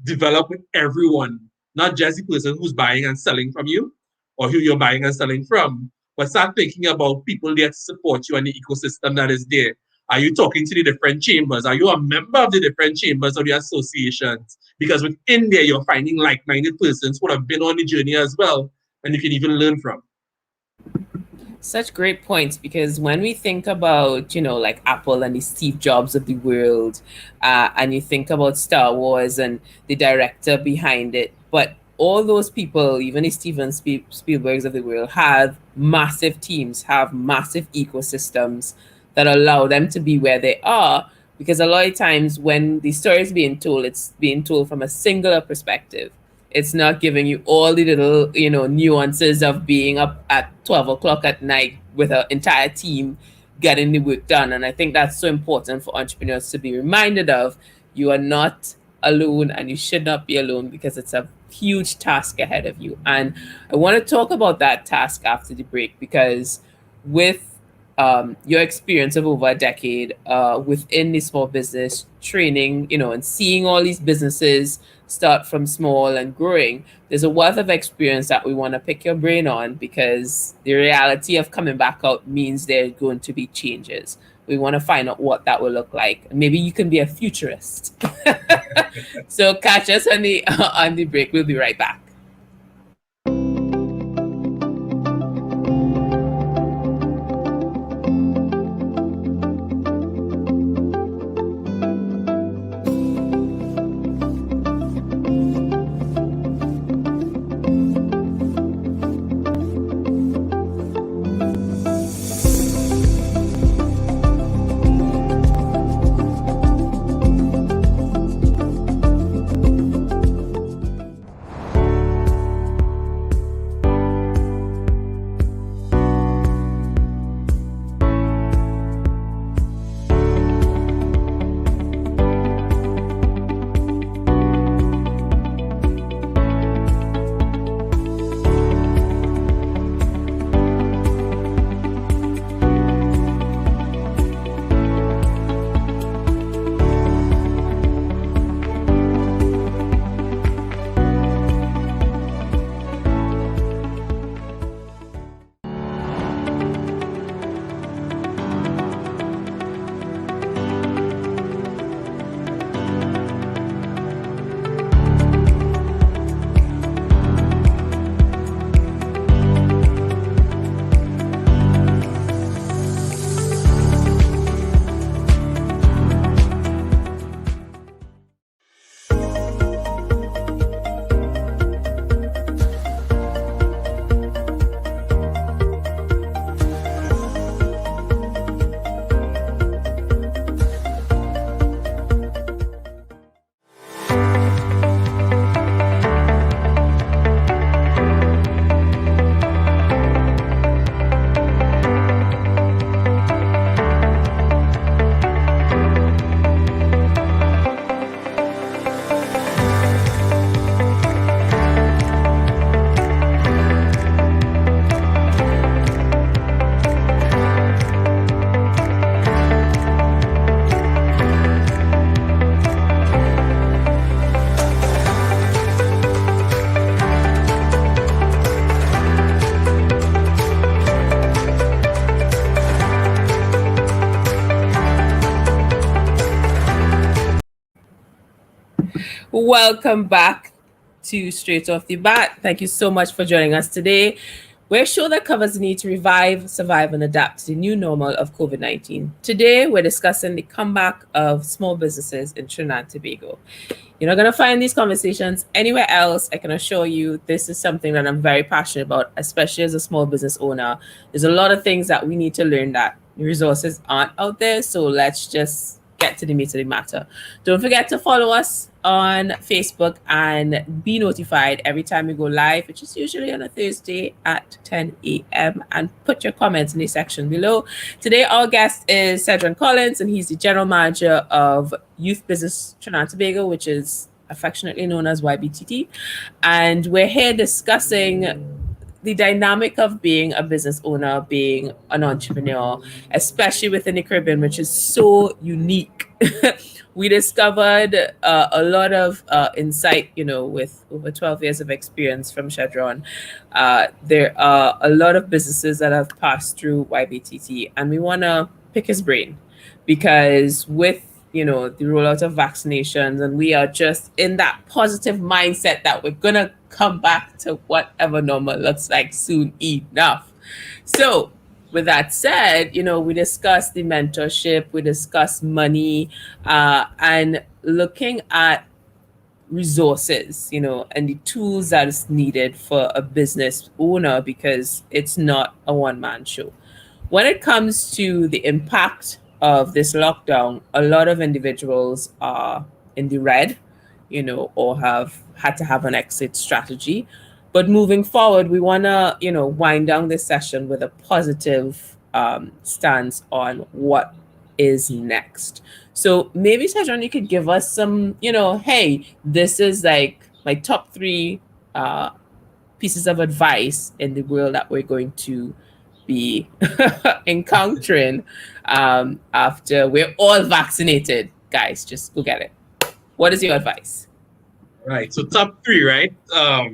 develop with everyone, not just the person who's buying and selling from you or who you're buying and selling from, but start thinking about people there to support you and the ecosystem that is there. Are you talking to the different chambers? Are you a member of the different chambers or the associations? Because within there, you're finding like-minded persons who have been on the journey as well, and you can even learn from. Such great points, because when we think about, like Apple and the Steve Jobs of the world, and you think about Star Wars and the director behind it, but all those people, even the Steven Spielbergs of the world, have massive teams, have massive ecosystems that allow them to be where they are. Because a lot of times when the story is being told, it's being told from a singular perspective. It's not giving you all the little, nuances of being up at 12 o'clock at night with an entire team getting the work done. And I think that's so important for entrepreneurs to be reminded of. You are not alone, and you should not be alone, because it's a huge task ahead of you. And I want to talk about that task after the break, because with your experience of over a decade within the small business training, and seeing all these businesses start from small and growing, there's a wealth of experience that we want to pick your brain on, because the reality of coming back out means there's going to be changes. We want to find out what that will look like. Maybe you can be a futurist. So catch us on the break. We'll be right back. Welcome back to Straight Off the Bat. Thank you so much for joining us today. We're a show that covers the need to revive, survive, and adapt to the new normal of COVID-19. Today, we're discussing the comeback of small businesses in Trinidad and Tobago. You're not going to find these conversations anywhere else. I can assure you this is something that I'm very passionate about, especially as a small business owner. There's a lot of things that we need to learn that resources aren't out there. So let's just get to the meat of the matter. Don't forget to follow us on Facebook and be notified every time we go live, which is usually on a Thursday at 10 a.m. And put your comments in the section below. Today, our guest is Shedron Collins, and he's the General Manager of Youth Business Trinidad Tobago, which is affectionately known as YBTT. And we're here discussing the dynamic of being a business owner, being an entrepreneur, especially within the Caribbean, which is so unique. We discovered a lot of insight, with over 12 years of experience from Shedron. There are a lot of businesses that have passed through YBTT, and we want to pick his brain because with the rollout of vaccinations, and we are just in that positive mindset that we're gonna come back to whatever normal looks like soon enough. So with that said, we discussed the mentorship, we discussed money, and looking at resources, and the tools that is needed for a business owner, because it's not a one-man show. When it comes to the impact of this lockdown, a lot of individuals are in the red, or have had to have an exit strategy. But moving forward, we want to, wind down this session with a positive stance on what is next. So maybe, Shedron, you could give us some, hey, this is like my top 3 pieces of advice in the world that we're going to be encountering after we're all vaccinated. Guys, just go get it. What is your advice? Right. So top 3, right? Let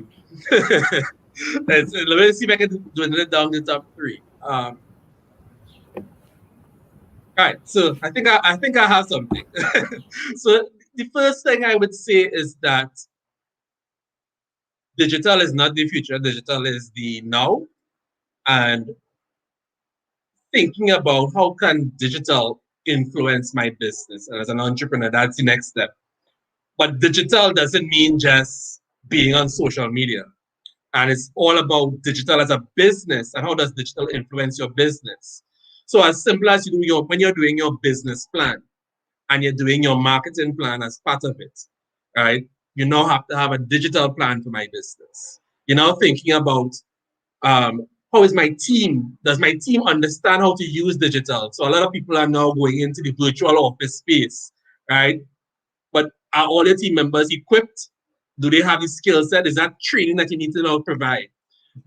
me see if I can dwindle it down to top 3. Right. So I think I have something. So the first thing I would say is that digital is not the future. Digital is the now. And thinking about how can digital influence my business. And as an entrepreneur, that's the next step. But digital doesn't mean just being on social media. And it's all about digital as a business and how does digital influence your business. So as simple as when you're doing your business plan and you're doing your marketing plan as part of it, right? You now have to have a digital plan for my business. You're now thinking about how is my team? Does my team understand how to use digital? So a lot of people are now going into the virtual office space, right? But are all your team members equipped? Do they have the skill set? Is that training that you need to now provide?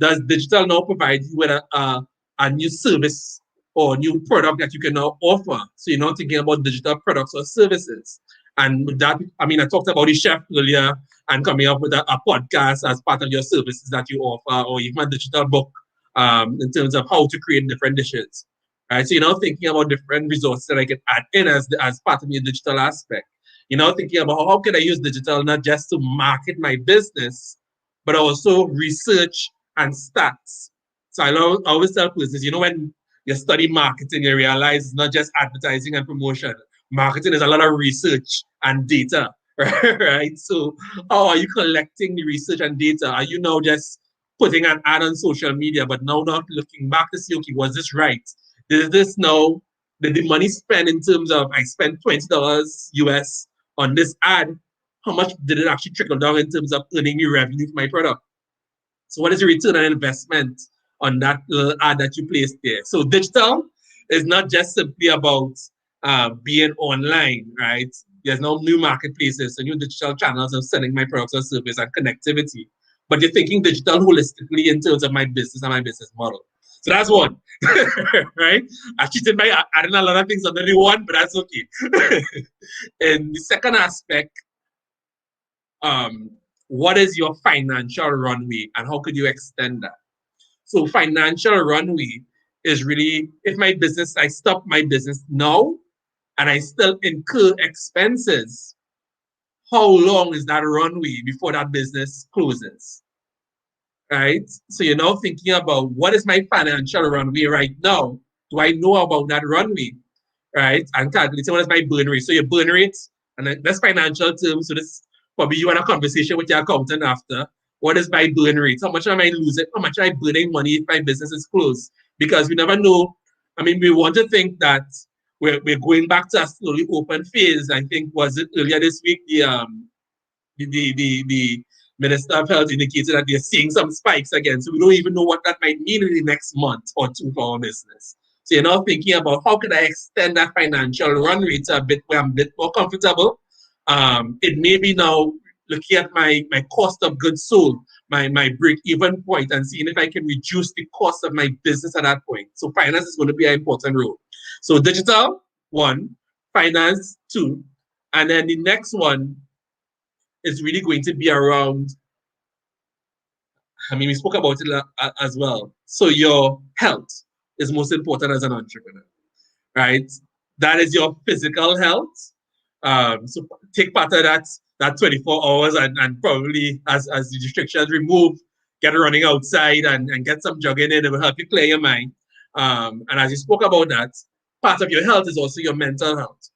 Does digital now provide you with a new service or new product that you can now offer? So you're not thinking about digital products or services. And with that, I talked about the chef earlier and coming up with a podcast as part of your services that you offer, or even a digital book in terms of how to create different dishes. Right? So you're now thinking about different resources that I can add in as part of your digital aspect. Thinking about how can I use digital not just to market my business, but also research and stats. So I always tell business, when you study marketing, you realize it's not just advertising and promotion. Marketing is a lot of research and data, right? So how are you collecting the research and data? Are you now just putting an ad on social media, but now not looking back to see, okay, was this right? Did the money spent in terms of I spent $20 US on this ad, how much did it actually trickle down in terms of earning me revenue for my product? So what is the return on investment on that little ad that you placed there? So digital is not just simply about being online, right? There's now new marketplaces, so new digital channels of selling my products or service and connectivity. But you're thinking digital holistically in terms of my business and my business model. So that's one, right? I cheated by adding a lot of things under the one, but that's okay. And the second aspect, what is your financial runway and how could you extend that? So financial runway is really, if I stop my business now and I still incur expenses, how long is that runway before that business closes? Right? So you're now thinking about what is my financial runway right now? Do I know about that runway? Right? And calculating what is my burn rate. So your burn rate, and that's financial terms. So this probably you want a conversation with your accountant after. What is my burn rate? How much am I losing? How much am I burning money if my business is closed? Because we never know. We want to think that we're going back to a slowly open phase. I think was it earlier this week the Minister of Health indicated that they're seeing some spikes again. So we don't even know what that might mean in the next month or two for our business. So you're now thinking about how can I extend that financial run rate to a bit where I'm a bit more comfortable. It may be now looking at my cost of goods sold, my break-even point, and seeing if I can reduce the cost of my business at that point. So finance is going to be an important role. So digital, 1, finance, 2, and then the next one is really going to be around, I mean, we spoke about it as well. So your health is most important as an entrepreneur, right? That is your physical health. So take part of that 24 hours and probably as the restrictions remove, get running outside and get some jogging in. It will help you clear your mind. And as you spoke about that, part of your health is also your mental health,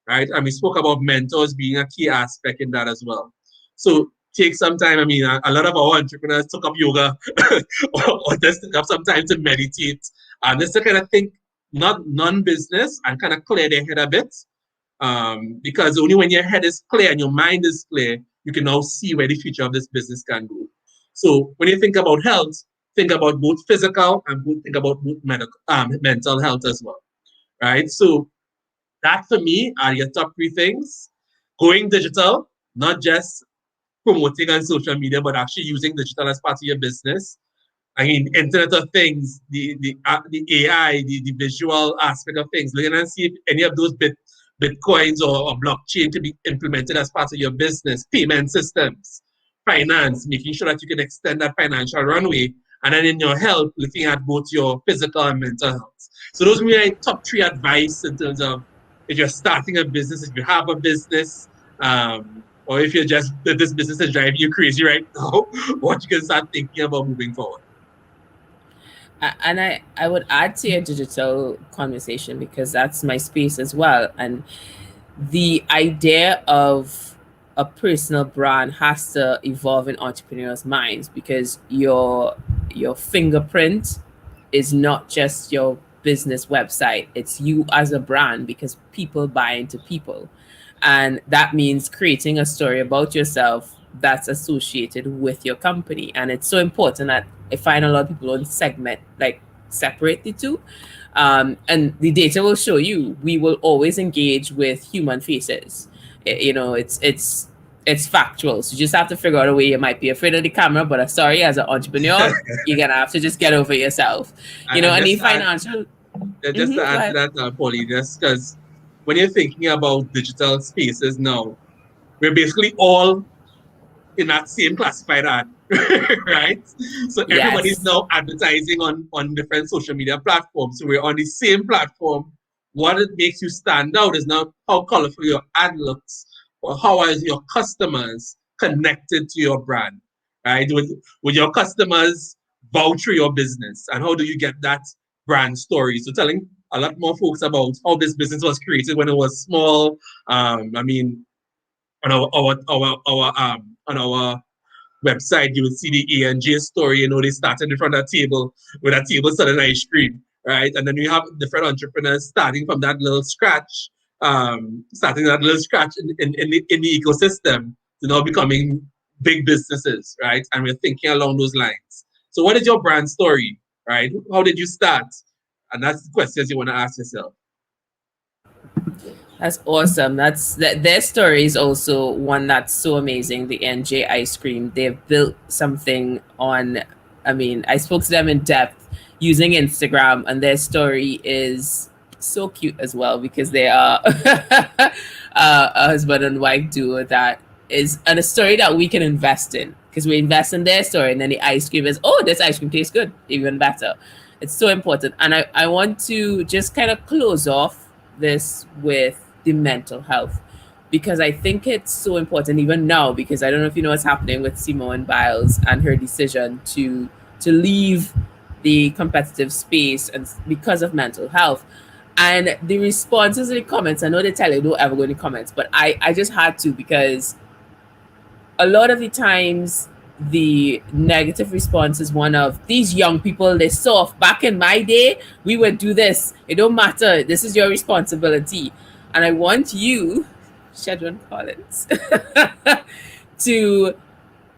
right? And we spoke about mentors being a key aspect in that as well. So take some time. I mean, a lot of our entrepreneurs took up yoga or just took up some time to meditate. Just to kind of think not non-business and kind of clear their head a bit. Because only when your head is clear and your mind is clear, you can now see where the future of this business can go. So when you think about health, think about both physical and think about both mental health as well, right? So that for me are your top 3 things. Going digital, not just promoting on social media, but actually using digital as part of your business. I mean, Internet of Things, the AI, the visual aspect of things. Looking and see if any of those Bitcoins or blockchain can be implemented as part of your business. Payment systems, finance, making sure that you can extend that financial runway. And then in your health, looking at both your physical and mental health. So those are my top 3 advice in terms of if you're starting a business, if you have a business, or if you're just that this business is driving you crazy right now, what you can start thinking about moving forward. And I would add to your digital conversation because that's my space as well. And the idea of a personal brand has to evolve in entrepreneurs' minds because your fingerprint is not just your business website. It's you as a brand because people buy into people. And that means creating a story about yourself that's associated with your company. And it's so important that I find a lot of people don't separate the two. And the data will show you, we will always engage with human faces. It's factual. So you just have to figure out a way. You might be afraid of the camera, but sorry, as an entrepreneur, you're going to have to just get over yourself. And the financial... Just to add to that, Pauline, just because when you're thinking about digital spaces now, we're basically all in that same classified ad, right? So everybody's now advertising on different social media platforms. So we're on the same platform. What it makes you stand out is now how colorful your ad looks, or how are your customers connected to your brand, right? With your customers vouch for your business, and how do you get that brand story? So telling a lot more folks about how this business was created when it was small. I mean, on our website, you will see the A&J story. They started in front of a table with a table selling ice cream, right? And then you have different entrepreneurs starting from that little scratch, in the ecosystem to now becoming big businesses, right? And we're thinking along those lines. So what is your brand story, right? How did you start? And that's the questions you want to ask yourself. That's awesome. Their story is also one that's so amazing. The NJ ice cream. They've built something on. I mean, I spoke to them in depth using Instagram, and their story is so cute as well because they are a husband and wife duo that is and a story that we can invest in because we invest in their story, and then the ice cream is this ice cream tastes good, even better. It's so important, and I want to just kind of close off this with the mental health because I think it's so important even now because I don't know if you know what's happening with Simone Biles and her decision to leave the competitive space and because of mental health. And the responses in the comments, I know they tell you don't ever go in the comments, but I just had to because a lot of the times the negative response is one of these young people, they're soft. Back in my day, we would do this. It don't matter. This is your responsibility. And I want you, Shedron Collins, to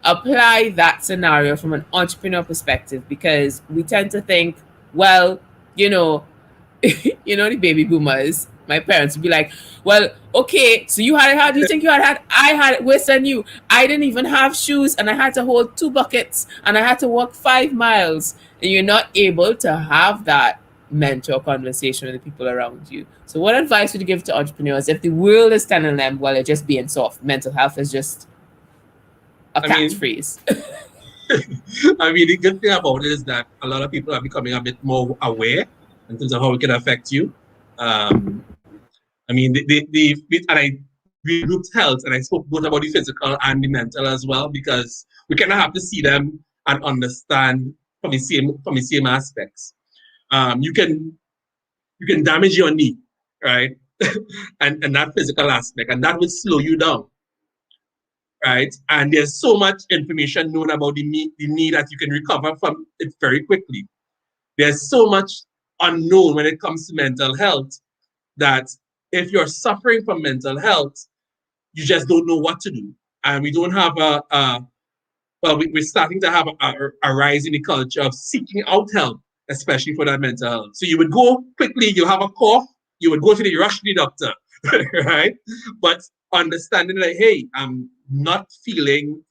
apply that scenario from an entrepreneur perspective, because we tend to think, well, you know, the baby boomers, my parents would be like, well, okay, so you had it hard. You think you had it hard? I had it worse than you. I didn't even have shoes and I had to hold 2 buckets and I had to walk 5 miles. And you're not able to have that mentor conversation with the people around you. So what advice would you give to entrepreneurs if the world is telling them, well, you're just being soft? Mental health is just a catchphrase. I mean, the good thing about it is that a lot of people are becoming a bit more aware in terms of how it can affect you. I mean, we grouped health, and I spoke both about the physical and the mental as well, because we kind of have to see them and understand from the same aspects. You can damage your knee, right? and that physical aspect, and that will slow you down, right? And there's so much information known about the knee that you can recover from it very quickly. There's so much unknown when it comes to mental health that if you're suffering from mental health, you just don't know what to do. And we don't have we're starting to have a rise in the culture of seeking out help, especially for that mental health. So you would go quickly, you have a cough, you would go to the rush to the doctor, right? But understanding that, hey, I'm not feeling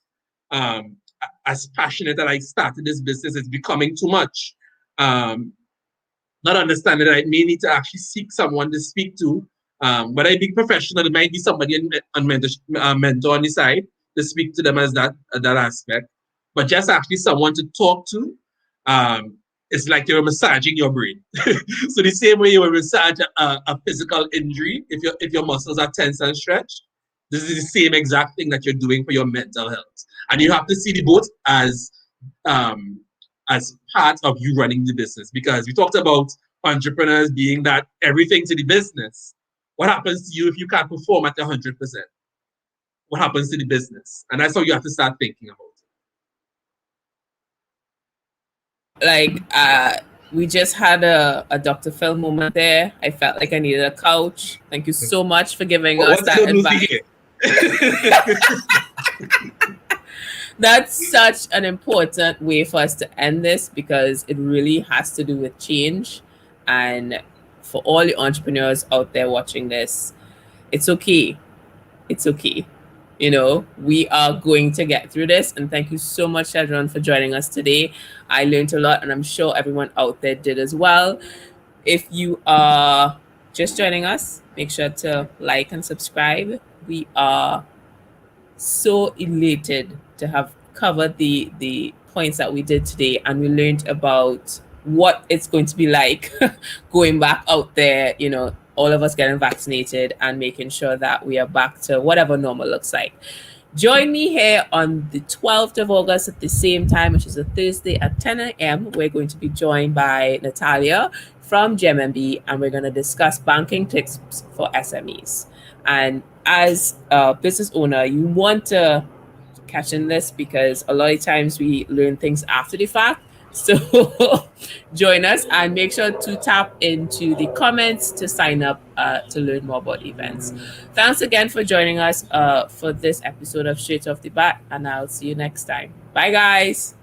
as passionate that I started this business, it's becoming too much. Not understanding that I may need to actually seek someone to speak to. But I think professional, it might be somebody mentor on the side to speak to them as that aspect. But just actually someone to talk to, it's like you're massaging your brain. So the same way you would massage a physical injury, if your muscles are tense and stretched, this is the same exact thing that you're doing for your mental health. And you have to see the both as part of you running the business, because we talked about entrepreneurs being that everything to the business. What happens to you if you can't perform at 100%? What happens to the business? And that's how you have to start thinking about it. Like, we just had a Dr. Phil moment there. I felt like I needed a couch. Thank you so much for giving us that advice. That's such an important way for us to end this, because it really has to do with change. And for all the entrepreneurs out there watching this, it's okay. It's okay. We are going to get through this. And thank you so much, Shedron, for joining us today. I learned a lot, and I'm sure everyone out there did as well. If you are just joining us, make sure to like and subscribe. We are so elated to have covered the points that we did today, and we learned about what it's going to be like going back out there, all of us getting vaccinated and making sure that we are back to whatever normal looks like. Join me here on the 12th of August at the same time, which is a Thursday at 10 a.m. We're going to be joined by Natalia from GMMB, and we're going to discuss banking tips for SMEs. And as a business owner, you want to catch in this, because a lot of times we learn things after the fact. So join us and make sure to tap into the comments to sign up to learn more about events. Thanks again for joining us for this episode of Straight Off the Bat, and I'll see you next time. Bye, guys.